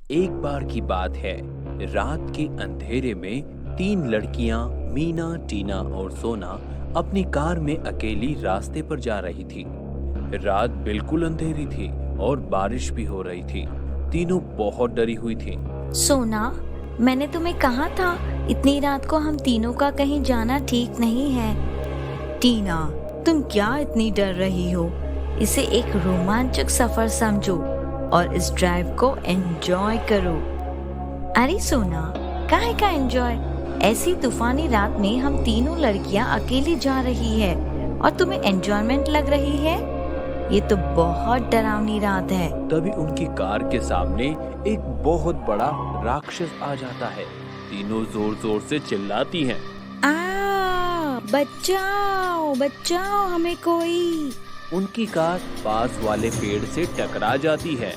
एक बार की बात है। रात के अंधेरे में तीन लड़कियां मीना, टीना और सोना अपनी कार में अकेली रास्ते पर जा रही थी। रात बिल्कुल अंधेरी थी और बारिश भी हो रही थी। तीनों बहुत डरी हुई थी। सोना, मैंने तुम्हें कहा था इतनी रात को हम तीनों का कहीं जाना ठीक नहीं है। टीना, तुम क्या इतनी डर रही हो? इसे एक रोमांचक सफर समझो और इस ड्राइव को एंजॉय करो। अरे सोना, काहे का एंजॉय? ऐसी तूफानी रात में हम तीनों लड़कियां अकेली जा रही है और तुम्हें एंजॉयमेंट लग रही है? ये तो बहुत डरावनी रात है। तभी उनकी कार के सामने एक बहुत बड़ा राक्षस आ जाता है। तीनों जोर जोर से चिल्लाती हैं। बचाओ बचाओ हमें कोई। उनकी कार पास वाले पेड़ से टकरा जाती है।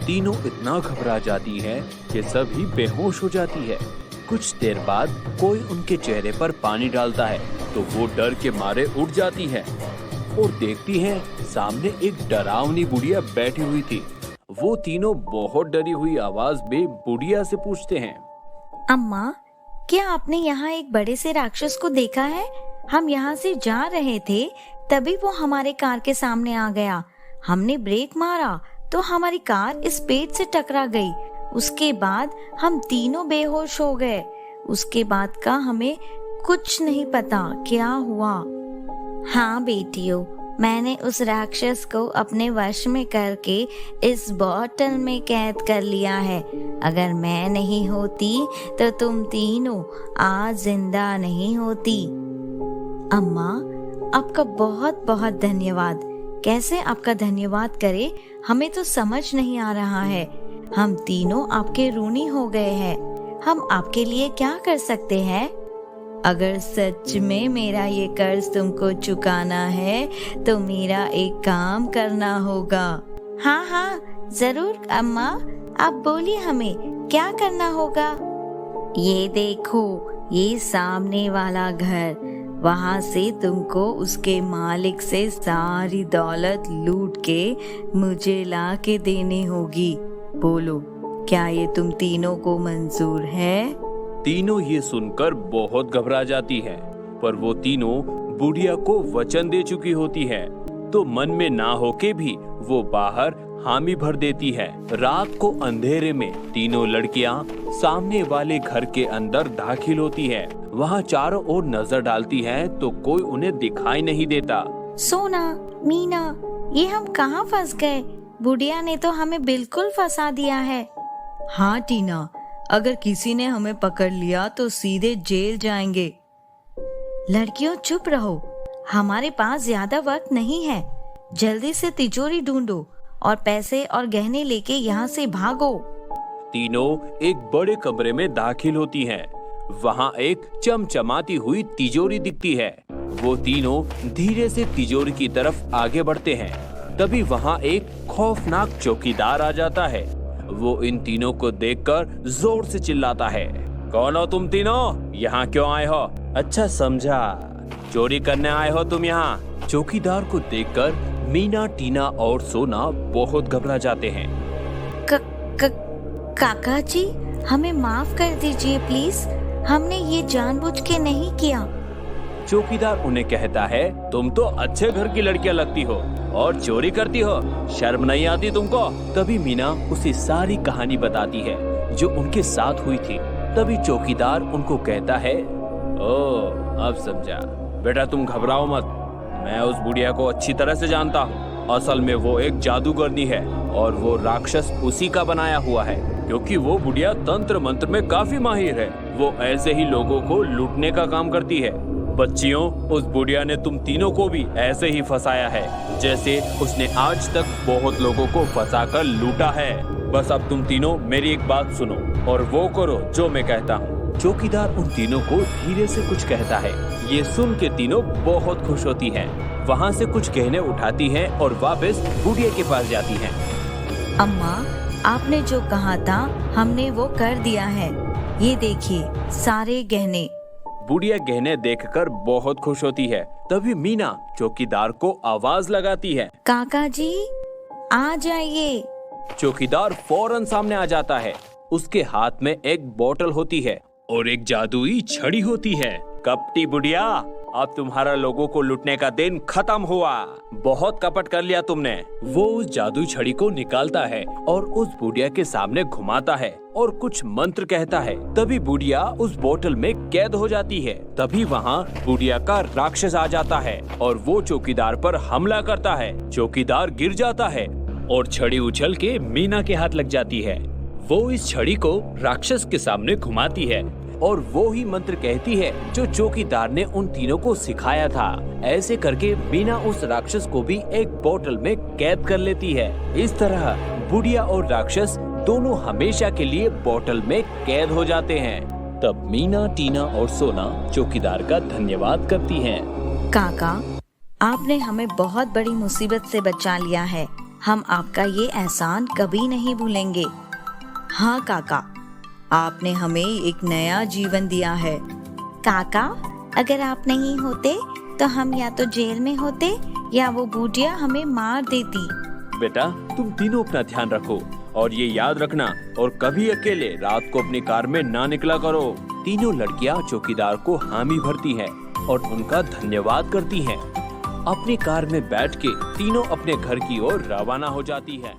तीनों इतना घबरा जाती है कि सभी बेहोश हो जाती है। कुछ देर बाद कोई उनके चेहरे पर पानी डालता है तो वो डर के मारे उठ जाती है और देखती है सामने एक डरावनी बुढ़िया बैठी हुई थी। वो तीनों बहुत डरी हुई आवाज में बुढ़िया से पूछते हैं, अम्मा, क्या आपने यहाँ एक बड़े से राक्षस को देखा है? हम यहाँ से जा रहे थे तभी वो हमारे कार के सामने आ गया। हमने ब्रेक मारा तो हमारी कार इस पेड़ से टकरा गई। उसके बाद हम तीनों बेहोश हो गए। उसके बाद का हमें कुछ नहीं पता क्या हुआ। हाँ बेटियों, मैंने उस राक्षस को अपने वश में करके इस बोतल में कैद कर लिया है। अगर मैं नहीं होती तो तुम तीनों आज जिंदा नहीं होती। अम्मा, आपका बहुत बहुत धन्यवाद। कैसे आपका धन्यवाद करें, हमें तो समझ नहीं आ रहा है। हम तीनों आपके ऋणी हो गए हैं। हम आपके लिए क्या कर सकते हैं? अगर सच में मेरा ये कर्ज तुमको चुकाना है तो मेरा एक काम करना होगा। हाँ हाँ जरूर अम्मा, आप बोलिए हमें क्या करना होगा। ये देखो, ये सामने वाला घर, वहाँ से तुमको उसके मालिक से सारी दौलत लूट के मुझे ला के देनी होगी। बोलो, क्या ये तुम तीनों को मंजूर है? तीनों ये सुनकर बहुत घबरा जाती है, पर वो तीनों बुढ़िया को वचन दे चुकी होती है तो मन में ना होके भी वो बाहर हामी भर देती है। रात को अंधेरे में तीनों लड़कियां सामने वाले घर के अंदर दाखिल होती है। वहाँ चारों ओर नजर डालती हैं तो कोई उन्हें दिखाई नहीं देता। सोना, मीना, ये हम कहाँ फंस गए? बुढ़िया ने तो हमें बिल्कुल फंसा दिया है। हाँ टीना, अगर किसी ने हमें पकड़ लिया तो सीधे जेल जाएंगे। लड़कियों चुप रहो, हमारे पास ज्यादा वक्त नहीं है। जल्दी से तिजोरी ढूंढो और पैसे और गहने लेके यहाँ से भागो। तीनों एक बड़े कमरे में दाखिल होती हैं। वहाँ एक चमचमाती हुई तिजोरी दिखती है। वो तीनों धीरे से तिजोरी की तरफ आगे बढ़ते हैं। तभी वहाँ एक खौफनाक चौकीदार आ जाता है। वो इन तीनों को देखकर जोर से चिल्लाता है, कौन हो तुम तीनों? यहाँ क्यों आए हो? अच्छा समझा, चोरी करने आए हो तुम यहाँ। चौकीदार को देखकर मीना, टीना और सोना बहुत घबरा जाते हैं। काका जी, हमें माफ कर दीजिए प्लीज, हमने ये जानबूझ के नहीं किया। चौकीदार उन्हें कहता है, तुम तो अच्छे घर की लड़कियां लगती हो और चोरी करती हो, शर्म नहीं आती तुमको? तभी मीना उसे सारी कहानी बताती है जो उनके साथ हुई थी। तभी चौकीदार उनको कहता है, ओ अब समझा बेटा, तुम घबराओ मत, मैं उस बुढ़िया को अच्छी तरह से जानता हूँ। असल में वो एक जादूगरनी है और वो राक्षस उसी का बनाया हुआ है, क्योंकि वो बुढ़िया तंत्र मंत्र में काफी माहिर है। वो ऐसे ही लोगों को लूटने का काम करती है। बच्चियों, उस बुढ़िया ने तुम तीनों को भी ऐसे ही फंसाया है जैसे उसने आज तक बहुत लोगों को फंसाकर लूटा है। बस अब तुम तीनों मेरी एक बात सुनो और वो करो जो मैं कहता हूँ। चौकीदार उन तीनों को धीरे से कुछ कहता है। ये सुन के तीनों बहुत खुश होती हैं। वहाँ से कुछ गहने उठाती हैं और वापस बुढ़िया के पास जाती हैं। अम्मा, आपने जो कहा था हमने वो कर दिया है। ये देखिए सारे गहने। बुढ़िया गहने देखकर बहुत खुश होती है। तभी मीना चौकीदार को आवाज लगाती है, काका जी आ जाइए। चौकीदार फौरन सामने आ जाता है। उसके हाथ में एक बोतल होती है और एक जादुई छड़ी होती है। कपटी बुढ़िया, अब तुम्हारा लोगों को लुटने का दिन खत्म हुआ। बहुत कपट कर लिया तुमने। वो उस जादुई छड़ी को निकालता है और उस बुढ़िया के सामने घुमाता है और कुछ मंत्र कहता है। तभी बुढ़िया उस बोतल में कैद हो जाती है। तभी वहाँ बुढ़िया का राक्षस आ जाता है और वो चौकीदार पर हमला करता है। चौकीदार गिर जाता है और छड़ी उछल के मीना के हाथ लग जाती है। वो इस छड़ी को राक्षस के सामने घुमाती है और वो ही मंत्र कहती है जो चौकीदार ने उन तीनों को सिखाया था। ऐसे करके मीना उस राक्षस को भी एक बोतल में कैद कर लेती है। इस तरह बुढ़िया और राक्षस दोनों हमेशा के लिए बोतल में कैद हो जाते हैं। तब मीना, टीना और सोना चौकीदार का धन्यवाद करती हैं। काका, आपने हमें बहुत बड़ी मुसीबत से बचा लिया है। हम आपका ये एहसान कभी नहीं भूलेंगे। हाँ काका, आपने हमें एक नया जीवन दिया है। काका, अगर आप नहीं होते तो हम या तो जेल में होते या वो बूढ़िया हमें मार देती। बेटा, तुम तीनों अपना ध्यान रखो और ये याद रखना, और कभी अकेले रात को अपनी कार में ना निकला करो। तीनों लड़कियां चौकीदार को हामी भरती हैं और उनका धन्यवाद करती हैं। अपनी कार में बैठ के तीनों अपने घर की ओर रवाना हो जाती हैं।